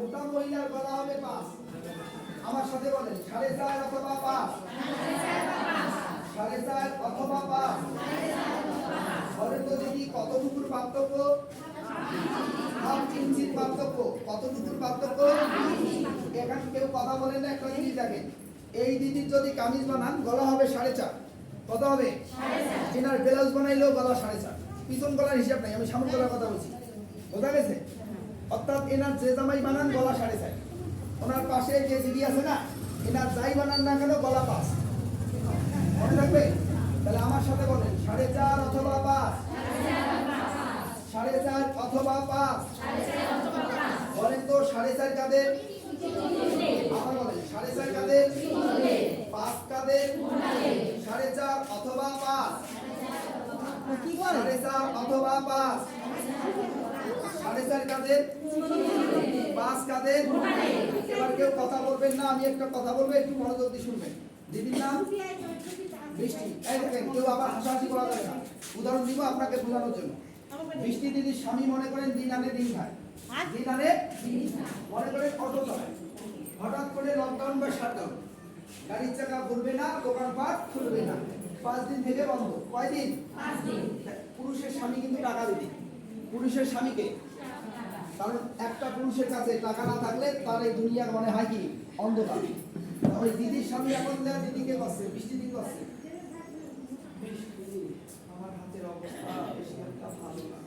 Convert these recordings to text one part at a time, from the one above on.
মোটা মহিলার গলা হবে 5। আমার সাথে বলেন 4.5 অথবা 5। 4.5 অথবা 5। বলেন তো দেখি কতটুকুর পার্থক্য? হাফ ইঞ্চির পার্থক্য। কতটুকুর পার্থক্য? এখানে কেউ কথা বলেন না। একটা জিনিস দেখেন, এই দিদির যদি কামিজ বানান গলা হবে 4.5। কত হবে? 4.5। এনার ব্লাউজ বানাইলেও গলা 4.5। পিছন গলার হিসাব নাই, আমি সামন গলার কথা বলছি। বোঝা গেছে? অর্থাৎ এনার যে জামাই বানান গলা 4.5। ওনার পাশে যে দিদি আছে না, এনার যাই বানান না কেন গলা 5। মনে থাকবে? তাহলে আমার সাথে বলেন 4.5 অথবা 5। 4.5 অথবা 5। বলেন তো 4.5 কাদের? আবার বলেন 4.5 কাদের? 5 কাদের? 4.5 অথবা 5। 4.5 অথবা 5। 4.5 কাদের? 5 কাদের? এবার কেউ কথা বলবেন না, আমি একটা কথা বলবো, একটু মনোযোগ দিয়ে শুনবেন। দিদির নাম বৃষ্টি। এই দেখেন, কেউ আবার হাসাহাসি করা যাবে না। উদাহরণ দিব আপনাকে বোঝানোর জন্য। বৃষ্টি দিদির স্বামী মনে করেন দিন আনে দিন খায়। দিন আনে মনে করেন অটো চালায়। হঠাৎ করে লকডাউন বা শাটডাউন, গাড়ির চাকা ঘুরবে না, দোকানপাট খুলবে না, 5 দিন থেকে বন্ধ। কয়দিন? 5 দিন। পুরুষের স্বামী কিন্তু টাকা দিবে। পুরুষের স্বামীকে, কারণ একটা পুরুষের কাছে টাকা না থাকলে তার এই দুনিয়ার মনে হয় কি অন্ধকার। ওই দিদির স্বামী এখন দিদিকে পাচ্ছে, বৃষ্টি দিকে পাচ্ছে। আমার হাতের অবস্থা বেশি একটা ভালো না,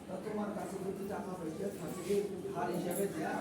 তা তোমার কাছে যদি টাকা পয়সা থাকে ধার হিসাবে দেয়া